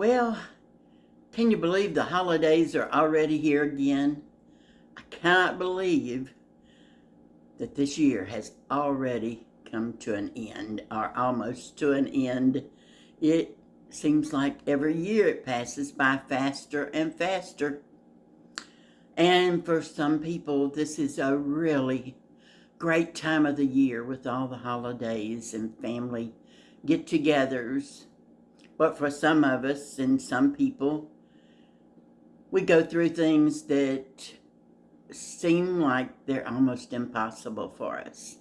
Well, can you believe the holidays are already here again? I cannot believe that this year has already come to an end, or almost to an end. It seems like every year it passes by faster and faster. And for some people, this is a really great time of the year with all the holidays and family get togethers. But for some of us and some people, we go through things that seem like they're almost impossible for us.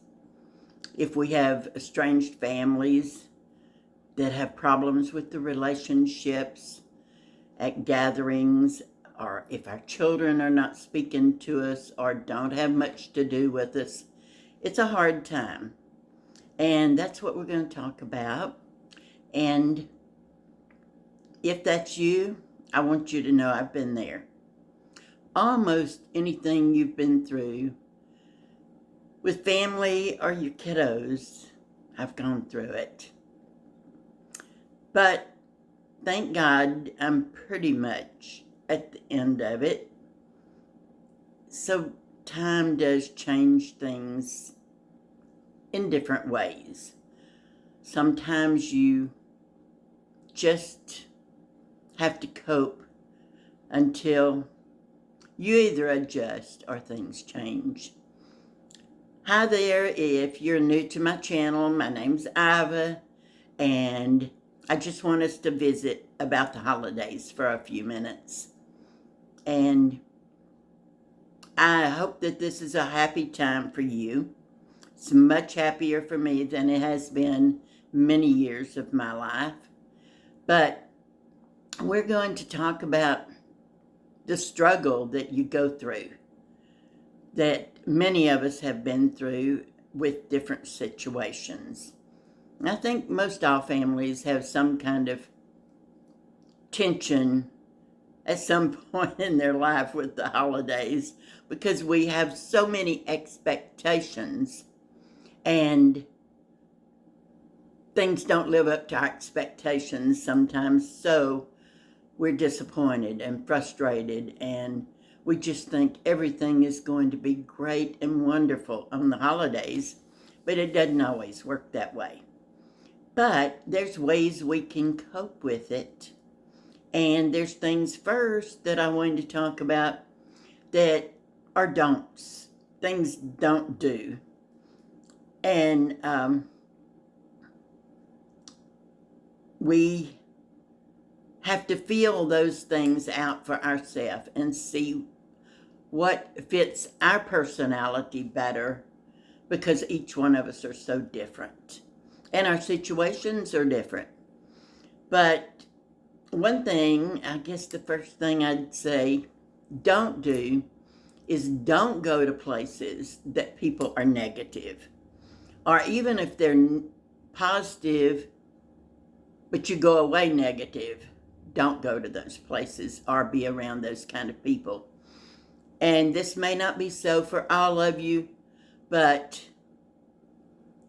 If we have estranged families that have problems with the relationships at gatherings, or if our children are not speaking to us or don't have much to do with us, it's a hard time. And that's what we're going to talk about. And if that's you, I want you to know I've been there. Almost anything you've been through with family or your kiddos, I've gone through it. But thank God I'm pretty much at the end of it. So time does change things in different ways. Sometimes you just have to cope until you either adjust or things change. Hi there, if you're new to my channel, my name's Iva, and I just want us to visit about the holidays for a few minutes. And I hope that this is a happy time for you. It's much happier for me than it has been many years of my life. But we're going to talk about the struggle that you go through, that many of us have been through with different situations. I think most all families have some kind of tension at some point in their life with the holidays, because we have so many expectations and things don't live up to our expectations sometimes, so we're disappointed and frustrated, and we just think everything is going to be great and wonderful on the holidays, but it doesn't always work that way. But there's ways we can cope with it. And there's things first that I wanted to talk about that are don'ts, things don't do. And we have to feel those things out for ourselves and see what fits our personality better, because each one of us are so different and our situations are different. But one thing, I guess the first thing I'd say don't do is don't go to places that people are negative, or even if they're positive but you go away negative, don't go to those places or be around those kind of people. And this may not be so for all of you, but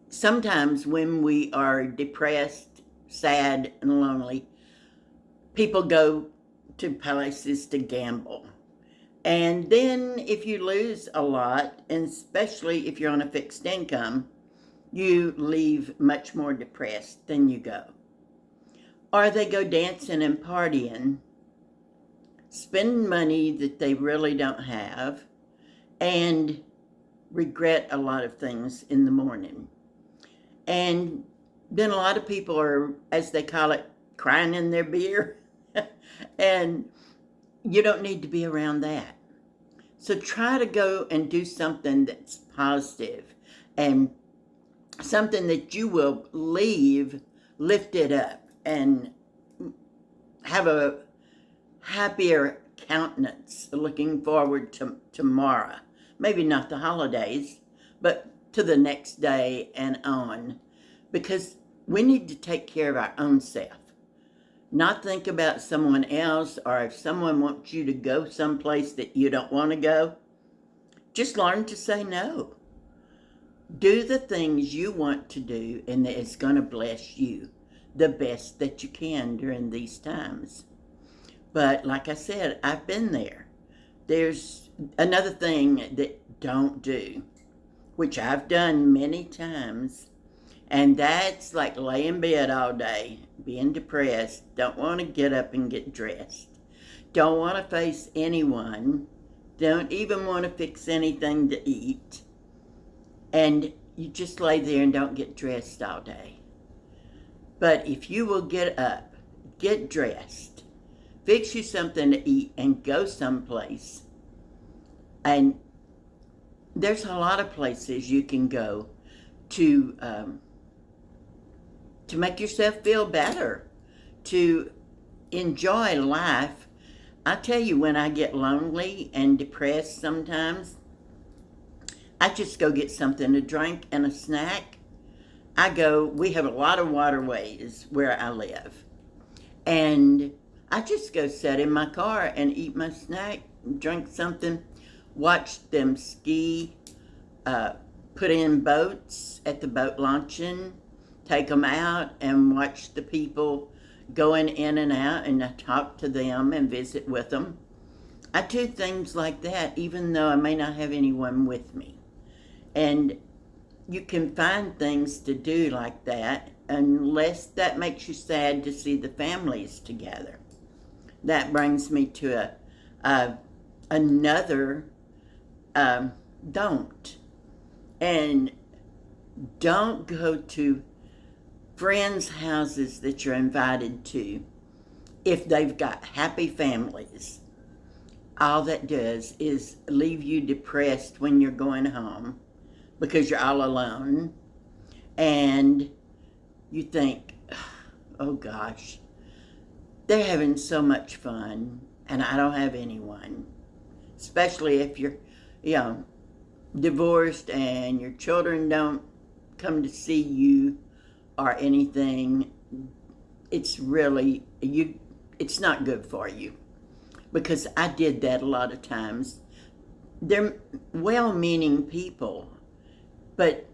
sometimes when we are depressed, sad, and lonely, people go to places to gamble. And then if you lose a lot, and especially if you're on a fixed income, you leave much more depressed than you go. Or they go dancing and partying, spend money that they really don't have, and regret a lot of things in the morning. And then a lot of people are, as they call it, crying in their beer. And you don't need to be around that. So try to go and do something that's positive and something that you will leave lifted up and have a happier countenance looking forward to tomorrow. Maybe not the holidays, but to the next day and on. Because we need to take care of our own self. Not think about someone else, or if someone wants you to go someplace that you don't want to go, just learn to say no. Do the things you want to do, and it's going to bless you. the best that you can during these times. But like I said, I've been there. There's another thing that don't do, which I've done many times, and that's like lay in bed all day, being depressed, don't want to get up and get dressed, don't want to face anyone, don't even want to fix anything to eat, and you just lay there and don't get dressed all day. But if you will get up, get dressed, fix you something to eat, and go someplace, and there's a lot of places you can go to make yourself feel better, to enjoy life. I tell you, when I get lonely and depressed sometimes, I just go get something to drink and a snack. We have a lot of waterways where I live, and I just go sit in my car and eat my snack, drink something, watch them ski, put in boats at the boat launching, take them out and watch the people going in and out, and I talk to them and visit with them. I do things like that even though I may not have anyone with me. And you can find things to do like that unless that makes you sad to see the families together. That brings me to another don't. And don't go to friends' houses that you're invited to if they've got happy families. All that does is leave you depressed when you're going home because you're all alone, and you think, oh gosh, they're having so much fun and I don't have anyone. Especially if you're, divorced and your children don't come to see you or anything. It's not good for you, because I did that a lot of times. They're well-meaning people, but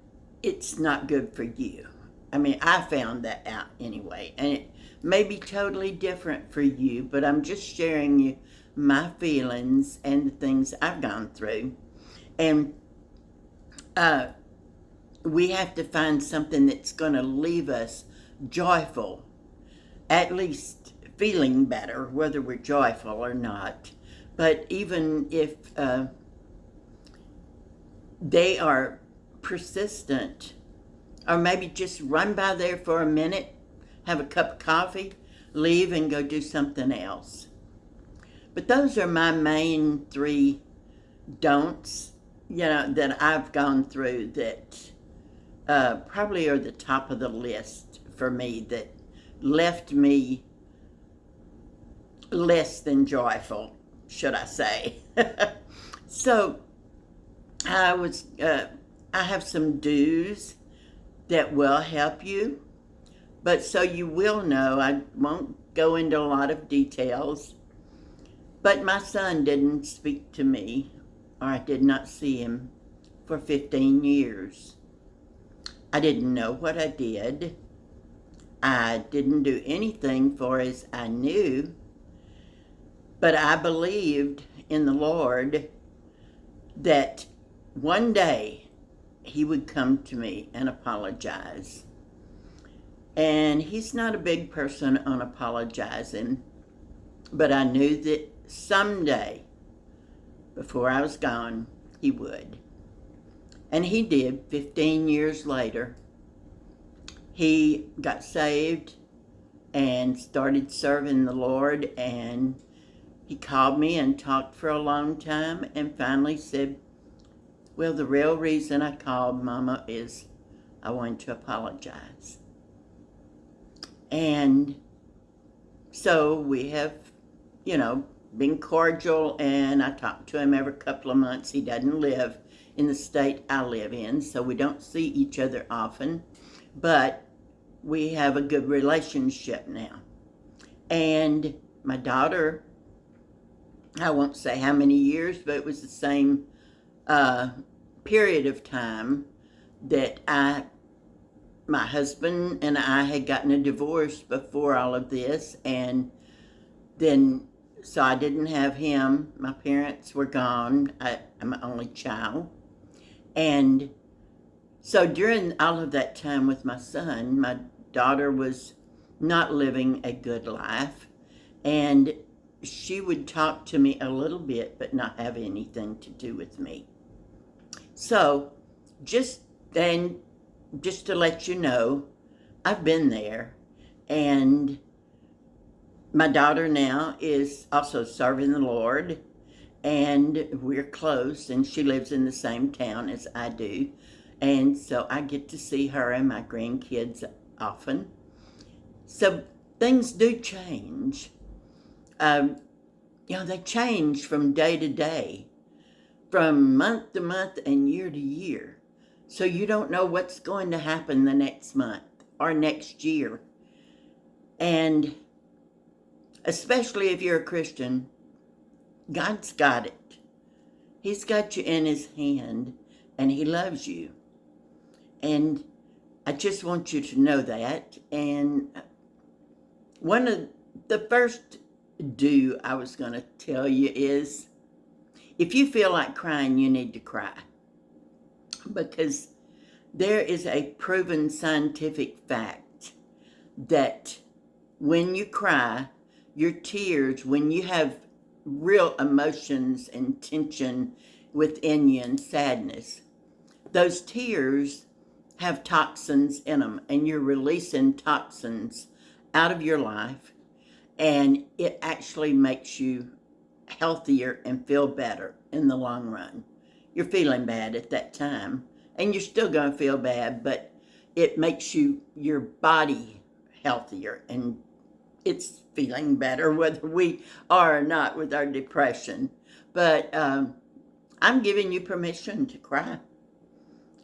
it's not good for you. I mean, I found that out anyway, and it may be totally different for you, but I'm just sharing you my feelings and the things I've gone through. And we have to find something that's going to leave us joyful, at least feeling better, whether we're joyful or not. But even if they are persistent, or maybe just run by there for a minute, have a cup of coffee, leave and go do something else. But those are my main three don'ts, that I've gone through that probably are the top of the list for me, that left me less than joyful, should I say. So I have some do's that will help you, but so you will know, I won't go into a lot of details, but my son didn't speak to me, or I did not see him for 15 years. I didn't know what I did. I didn't do anything for as I knew, but I believed in the Lord that one day he would come to me and apologize. And he's not a big person on apologizing, but I knew that someday, before I was gone, he would. And he did. 15 years later, he got saved and started serving the Lord, and he called me and talked for a long time and finally said, well, the real reason I called, Mama, is I wanted to apologize. And so we have, been cordial, and I talk to him every couple of months. He doesn't live in the state I live in, so we don't see each other often, but we have a good relationship now. And my daughter, I won't say how many years, but it was the same period of time that I my husband and I had gotten a divorce before all of this, and then so I didn't have him. My parents were gone. I'm an only child. And so during all of that time with my son, my daughter was not living a good life. And she would talk to me a little bit, but not have anything to do with me. So just then, just to let you know, I've been there. And my daughter now is also serving the Lord, and we're close, and she lives in the same town as I do. And so I get to see her and my grandkids often. So things do change. They change from day to day, from month to month, and year to year. So you don't know what's going to happen the next month or next year. And especially if you're a Christian, God's got it. He's got you in his hand, and he loves you. And I just want you to know that. And one of the first do I was going to tell you is, if you feel like crying, you need to cry. Because there is a proven scientific fact that when you cry, your tears, when you have real emotions and tension within you and sadness, those tears have toxins in them, and you're releasing toxins out of your life, and it actually makes you healthier and feel better in the long run. You're feeling bad at that time, and you're still going to feel bad, but it makes your body healthier, and it's feeling better whether we are or not with our depression. But I'm giving you permission to cry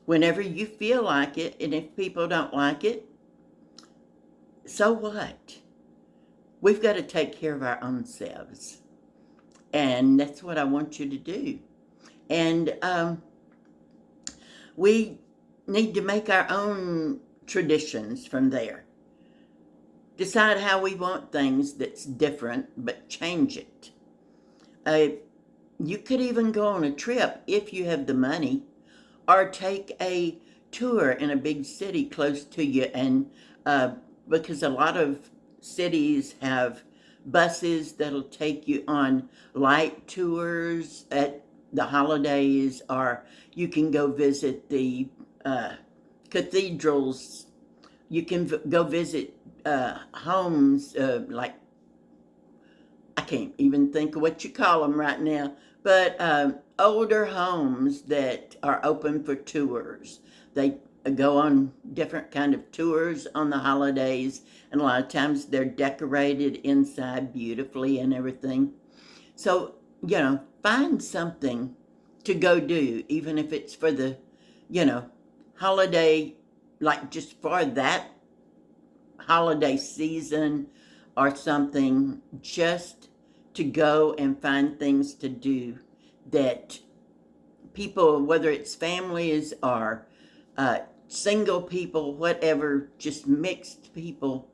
whenever you feel like it, and if people don't like it, so what? We've got to take care of our own selves, and that's what I want you to do. And we need to make our own traditions from there. Decide how we want things that's different, but change it. You could even go on a trip if you have the money, or take a tour in a big city close to you, and because a lot of cities have buses that'll take you on light tours at the holidays, or you can go visit the cathedrals. You can go visit homes, like, I can't even think of what you call them right now, but older homes that are open for tours. They go on different kind of tours on the holidays, and a lot of times they're decorated inside beautifully and everything. So, find something to go do, even if it's for the, holiday, like just for that holiday season or something, just to go and find things to do that people, whether it's families or single people, whatever, just mixed people,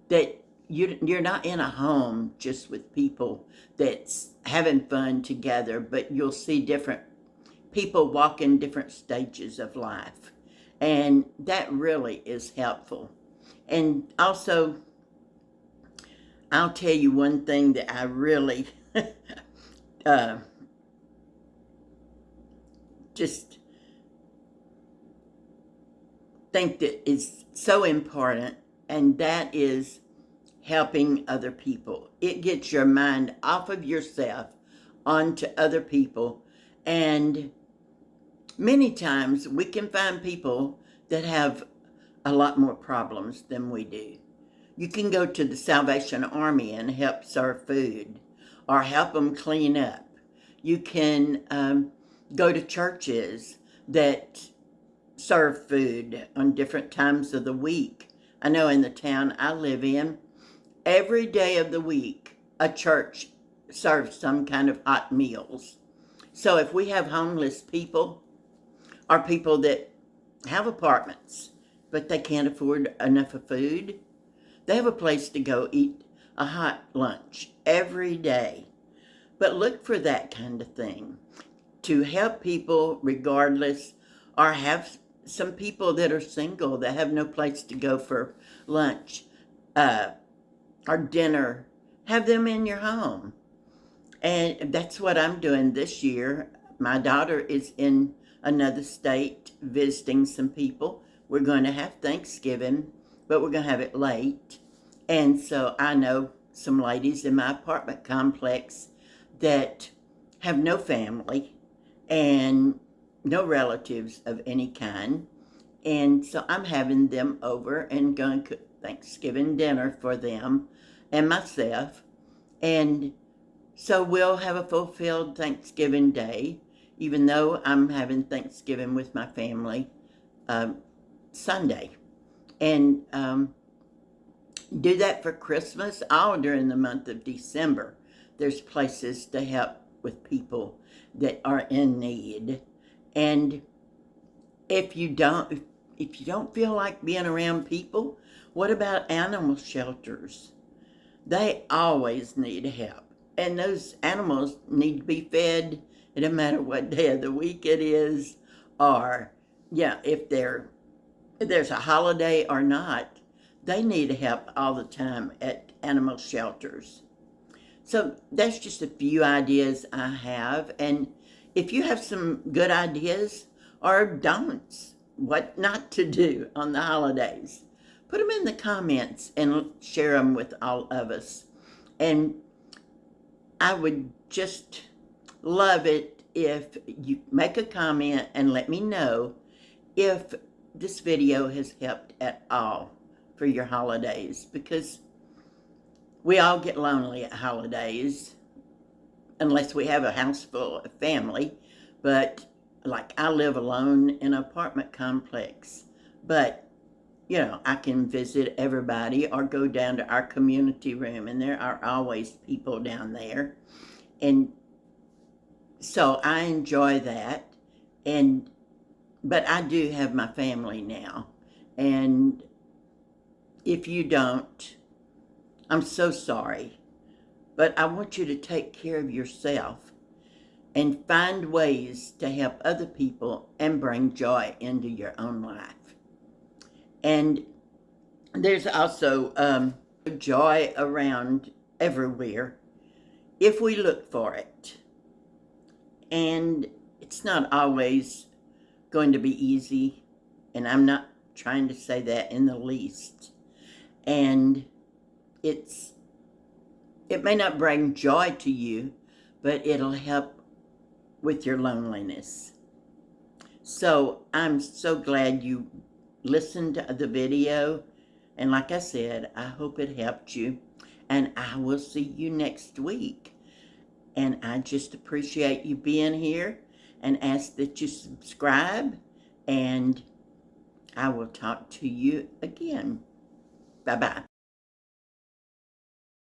that you're not in a home just with people that's having fun together, but you'll see different people walk in different stages of life. And that really is helpful. And also, I'll tell you one thing that I really just think that is so important, and that is helping other people. It gets your mind off of yourself onto other people, and many times we can find people that have a lot more problems than we do. You can go to the Salvation Army and help serve food, or help them clean up. You can go to churches that serve food on different times of the week. I know in the town I live in, every day of the week, a church serves some kind of hot meals. So if we have homeless people, or people that have apartments, but they can't afford enough of food. They have a place to go eat a hot lunch every day. But look for that kind of thing to help people regardless, or have some people that are single that have no place to go for lunch or dinner. Have them in your home. And that's what I'm doing this year. My daughter is in another state visiting some people. We're going to have Thanksgiving, but we're going to have it late. And so I know some ladies in my apartment complex that have no family and no relatives of any kind. And so I'm having them over and going to cook Thanksgiving dinner for them and myself. And so we'll have a fulfilled Thanksgiving Day, even though I'm having Thanksgiving with my family Sunday. And do that for Christmas, all during the month of December. There's places to help with people that are in need. And if you don't feel like being around people, what about animal shelters? They always need help. And those animals need to be fed, it doesn't matter what day of the week it is, or if there's a holiday or not. They need help all the time at animal shelters. So that's just a few ideas I have. And if you have some good ideas or don'ts, what not to do on the holidays, put them in the comments and share them with all of us. And I would just love it if you make a comment and let me know if this video has helped at all for your holidays, because we all get lonely at holidays unless we have a house full of family. But like, I live alone in an apartment complex, but I can visit everybody or go down to our community room, and there are always people down there. And so I enjoy that. But I do have my family now. And if you don't, I'm so sorry. But I want you to take care of yourself and find ways to help other people and bring joy into your own life. And there's also joy around everywhere if we look for it. And it's not always going to be easy, and I'm not trying to say that in the least. And it may not bring joy to you, but it'll help with your loneliness. So I'm so glad you listened to the video. And like I said, I hope it helped you. And I will see you next week. And I just appreciate you being here and ask that you subscribe. And I will talk to you again. Bye-bye.